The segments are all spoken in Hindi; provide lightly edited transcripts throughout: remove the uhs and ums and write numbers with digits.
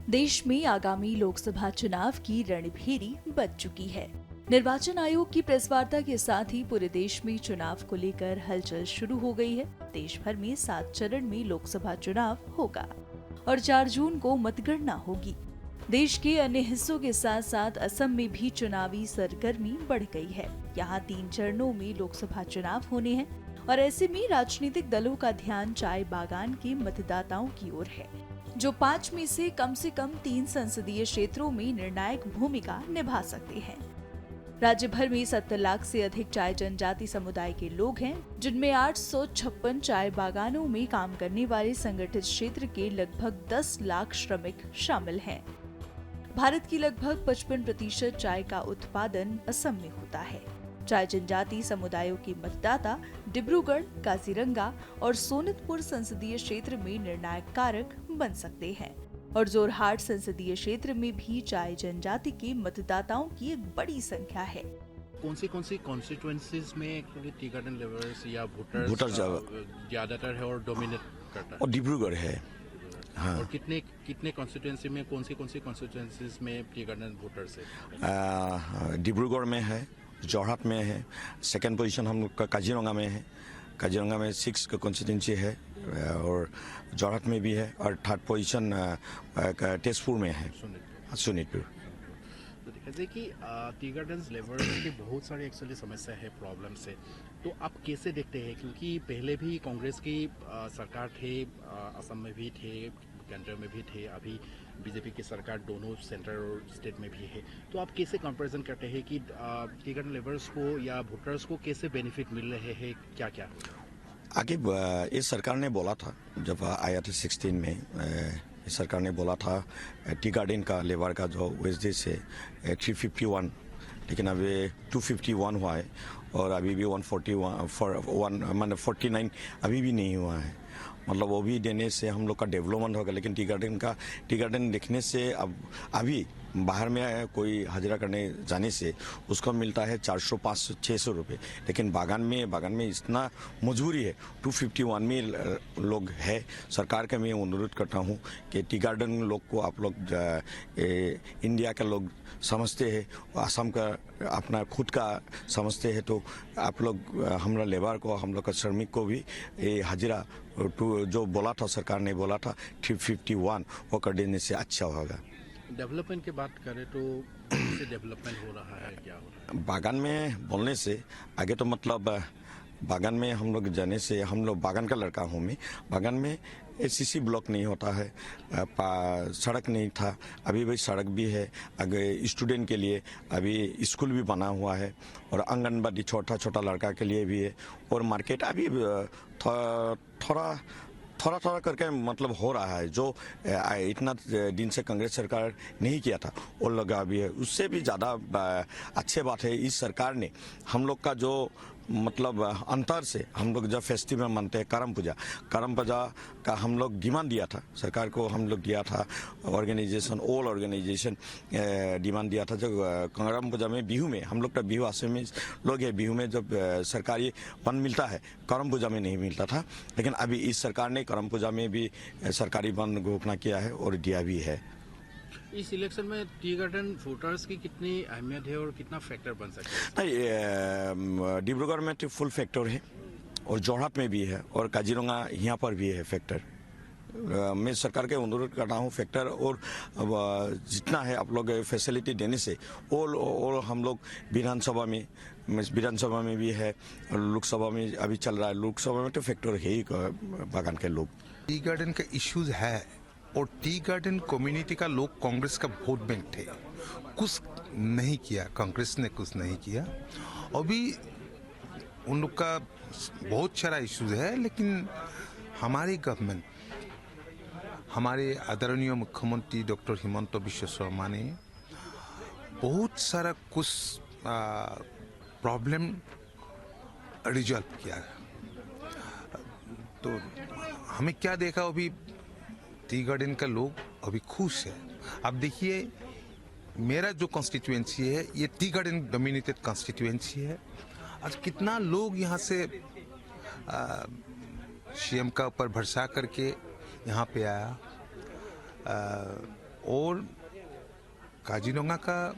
देश में आगामी लोकसभा चुनाव की रणभेरी बज चुकी है। निर्वाचन आयोग की प्रेस वार्ता के साथ ही पूरे देश में चुनाव को लेकर हलचल शुरू हो गई है। देश भर में 7 चरण में लोकसभा चुनाव होगा और 4 जून को मतगणना होगी। देश के अन्य हिस्सों के साथ साथ असम में भी चुनावी सरगर्मी बढ़ गई है। यहाँ 3 चरणों में लोकसभा चुनाव होने हैं और ऐसे में राजनीतिक दलों का ध्यान चाय बागान के मतदाताओं की ओर है, जो 5 में से कम 3 संसदीय क्षेत्रों में निर्णायक भूमिका निभा सकते हैं। राज्य भर में 70 लाख से अधिक चाय जनजाति समुदाय के लोग हैं, जिनमें 856 चाय बागानों में काम करने वाले संगठित क्षेत्र के लगभग 10 लाख श्रमिक शामिल हैं। भारत की लगभग 55% चाय का उत्पादन असम में होता है। चाय जनजाति समुदायों के मतदाता डिब्रूगढ़, काजीरंगा और सोनितपुर संसदीय क्षेत्र में निर्णायक कारक बन सकते हैं और जोरहाट संसदीय क्षेत्र में भी चाय जनजाति के मतदाताओं की एक बड़ी संख्या है। कौन सी कॉन्स्टिट्यूएंसीज में टी गार्डन लेवर्स या वोटर्स ज्यादातर है और डोमिनेट करता है? और डिब्रूगढ़ है। हाँ। और कितने कॉन्स्टिट्यूएंसी में कौन सी कॉन्स्टिट्यूएंसीज में टी गार्डन वोटर्स है? डिब्रूगढ़ में है, जोरहाट में है, सेकंड पोजीशन हम लोग का काजीरंगा में है। काजीरंगा में 6 का कॉन्स्टिट्यूंसी है और जोरहाट में भी है और थर्ड पोजीशन तेजपुर में है, सोनितपुर। तो देखिए कि टी गार्डन लेवर्स की बहुत सारी एक्चुअली समस्या है, प्रॉब्लम्स है, तो आप कैसे देखते हैं? क्योंकि पहले भी कांग्रेस की सरकार थे, असम में भी थे, केंद्र में भी थे, अभी बीजेपी की सरकार दोनों सेंट्रल और स्टेट में भी है, तो आप कैसे कंपैरिजन करते हैं कि टी गार्डन लेवर्स को या वोटर्स को कैसे बेनिफिट मिल रहे हैं, क्या क्या? आगे इस सरकार ने बोला था, जब आया था 16 में, इस सरकार ने बोला था टी गार्डन का लेबर का जो वेजेस से 351, लेकिन अभी 251 हुआ है और अभी भी 149 अभी भी नहीं हुआ है। मतलब वो भी देने से हम लोग का डेवलपमेंट होगा, लेकिन टी गार्डन देखने से अब अभी बाहर में कोई हाजिरा करने जाने से उसको मिलता है 400-500-600 रुपये, लेकिन बागान में इतना मजबूरी है। 251 में लोग है। सरकार का मैं अनुरोध करता हूँ कि टी गार्डन लोग को आप लोग इंडिया का लोग समझते हैं, असम का अपना खुद का समझते हैं, तो आप लोग हमारा लेबर को, हम लोग का श्रमिक को भी हाजिरा जो बोला था, सरकार ने बोला था 351, वो कर देने से अच्छा होगा। डेवलपमेंट की बात करें तो कैसे डेवलपमेंट हो रहा है, क्या हो रहा है? बागान में बोलने से आगे तो मतलब बागान में हम लोग जाने से, हम लोग बागान का लड़का हूँ मैं। बागान में एसीसी ब्लॉक नहीं होता है, सड़क नहीं था, अभी भी सड़क भी है। अगर स्टूडेंट के लिए अभी स्कूल भी बना हुआ है और आंगनबाड़ी छोटा लड़का के लिए भी है और मार्केट अभी थोड़ा करके मतलब हो रहा है। जो इतना दिन से कांग्रेस सरकार नहीं किया था वो लगा भी है। उससे भी ज़्यादा अच्छी बात है, इस सरकार ने हम लोग का जो मतलब अंतर से हम लोग जब फेस्टिवल मानते हैं करम पूजा का हम लोग डिमांड दिया था, सरकार को हम लोग दिया था, ऑल ऑर्गेनाइजेशन डिमांड दिया था। जब करम पूजा में, बिहू में, हम लोग का बिहू असमी लोग है, बिहू में जब सरकारी वन मिलता है, करम पूजा में नहीं मिलता था, लेकिन अभी इस सरकार ने करम पूजा में भी सरकारी वन घोषणा किया है और दिया भी है। इस इलेक्शन में टी गार्डन वोटर्स की कितनी अहमियत है और कितना फैक्टर बन सकता है? नहीं, डिब्रूगढ़ में तो फुल फैक्टर है और जोरहाट में भी है और काजीरंगा यहाँ पर भी है फैक्टर। मैं सरकार के अनुरोध कर रहा हूँ फैक्टर, और जितना है आप लोग फैसिलिटी देने से और हम लोग विधानसभा में भी है, लोकसभा में अभी चल रहा है, लोकसभा में तो फैक्टर है ही बागान के लोग। टी गार्डन का इश्यूज है और टी गार्डन कम्युनिटी का लोग कांग्रेस का वोट बैंक थे, कुछ नहीं किया, कांग्रेस ने कुछ नहीं किया। अभी उन लोग का बहुत सारा इश्यूज है, लेकिन हमारी गवर्नमेंट, हमारे आदरणीय मुख्यमंत्री डॉक्टर हिमंत बिश्व शर्मा ने बहुत सारा कुछ प्रॉब्लम रिजॉल्व किया। तो हमें क्या देखा, अभी टी गार्डन का लोग अभी खुश है। अब देखिए, मेरा जो कॉन्स्टिट्यूएंसी है ये टी गार्डन डोमिनेटेड कॉन्स्टिट्यूएंसी है। आज कितना लोग यहाँ से सीएम का ऊपर भरोसा करके यहाँ पे आया, और काजीरंगा का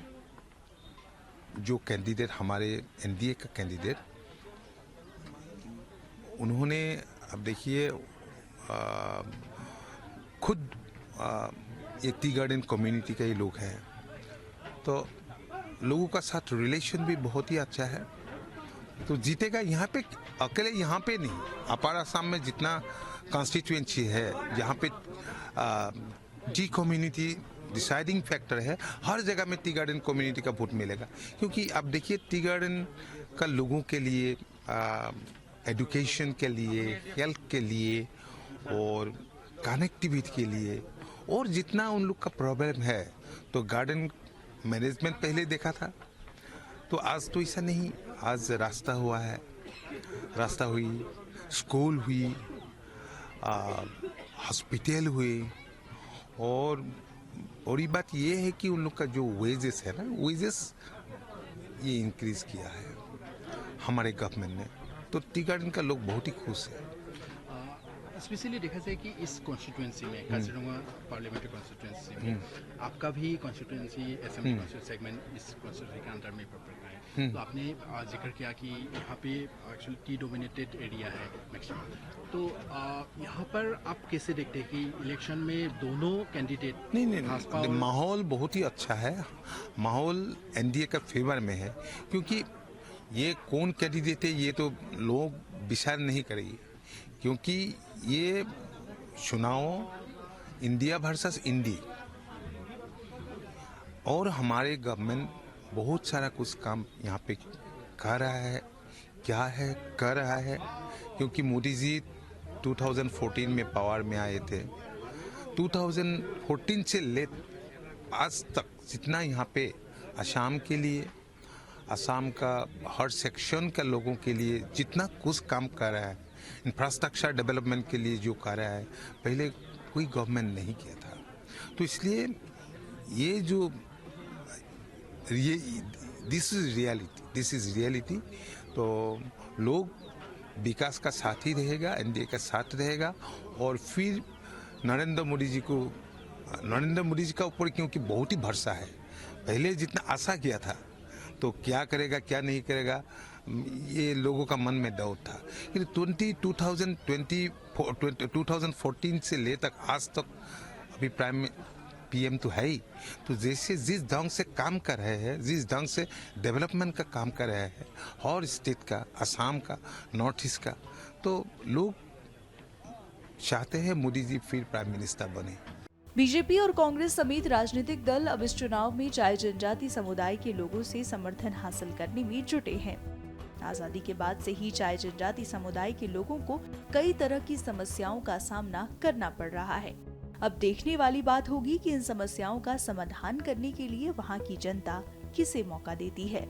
जो कैंडिडेट, हमारे एनडीए का कैंडिडेट, उन्होंने, अब देखिए, खुद ये टी गार्डन कम्युनिटी के ही लोग हैं, तो लोगों का साथ रिलेशन भी बहुत ही अच्छा है, तो जीतेगा। यहाँ पे अकेले, यहाँ पे नहीं, अपार असम में जितना कॉन्स्टिट्यूएंसी है, यहाँ पे टी कम्युनिटी डिसाइडिंग फैक्टर है। हर जगह में टी गार्डन कम्युनिटी का वोट मिलेगा, क्योंकि आप देखिए टी गार्डन का लोगों के लिए, एजुकेशन के लिए, हेल्थ के लिए और कनेक्टिविटी के लिए, और जितना उन लोग का प्रॉब्लम है, तो गार्डन मैनेजमेंट पहले देखा था, तो आज तो ऐसा नहीं। आज रास्ता हुआ है, रास्ता हुई, स्कूल हुई, हॉस्पिटल हुए, और बड़ी बात ये है कि उन लोग का जो वेजेस है ना, वेजेस ये इंक्रीज किया है हमारे गवर्नमेंट ने, तो टी गार्डन का लोग बहुत ही खुश है। स्पेशली देखा जाए कि इस कॉन्स्टिट्यूएंसी में, काजीरंगा पार्लियामेंट्री कॉन्स्टिट्यूएंसी में, आपका भी कॉन्स्टिट्यूएंसी असेंबली कॉन्स्टिट्यूएंसी सेगमेंट इस कॉन्स्टिट्यूएंसी के अंदर में पड़ता है, तो आपने जिक्र किया कि यहाँ पे एक्चुअली टी डोमिनेटेड एरिया है मैक्सिमम, तो यहाँ पर आप कैसे देखते हैं कि इलेक्शन में दोनों कैंडिडेट? नहीं, माहौल बहुत ही अच्छा है, माहौल एनडीए का फेवर में है, क्योंकि ये कौन कैंडिडेट है ये तो लोग विचार नहीं करेंगे, क्योंकि ये चुनाव इंडिया वर्सेस इंडी, और हमारे गवर्नमेंट बहुत सारा कुछ काम यहाँ पे कर रहा है, क्या है कर रहा है, क्योंकि मोदी जी 2014 में पावर में आए थे। 2014 से ले आज तक जितना यहाँ पे असम के लिए, असम का हर सेक्शन के लोगों के लिए जितना कुछ काम कर रहा है, इंफ्रास्ट्रक्चर डेवलपमेंट के लिए जो कर रहा है, पहले कोई गवर्नमेंट नहीं किया था। तो इसलिए ये जो दिस इज रियलिटी, तो लोग विकास का साथ ही रहेगा, एनडीए का साथ रहेगा, और फिर नरेंद्र मोदी जी का ऊपर क्योंकि बहुत ही भरोसा है, पहले जितना आशा किया था, तो क्या करेगा क्या नहीं करेगा ये लोगों का मन में डाउट था। 2014 से ले तक आज तक अभी पीएम तो है ही, तो जैसे जिस ढंग से काम कर रहे हैं, जिस ढंग से डेवलपमेंट का काम कर रहे हैं, और स्टेट का, असम का, नॉर्थ ईस्ट का, तो लोग चाहते हैं मोदी जी फिर प्राइम मिनिस्टर बने। बीजेपी और कांग्रेस समेत राजनीतिक दल अब इस चुनाव में चाय जनजाति समुदाय के लोगों से समर्थन हासिल करने में जुटे हैं। आजादी के बाद से ही चाय जनजाति समुदाय के लोगों को कई तरह की समस्याओं का सामना करना पड़ रहा है। अब देखने वाली बात होगी कि इन समस्याओं का समाधान करने के लिए वहां की जनता किसे मौका देती है।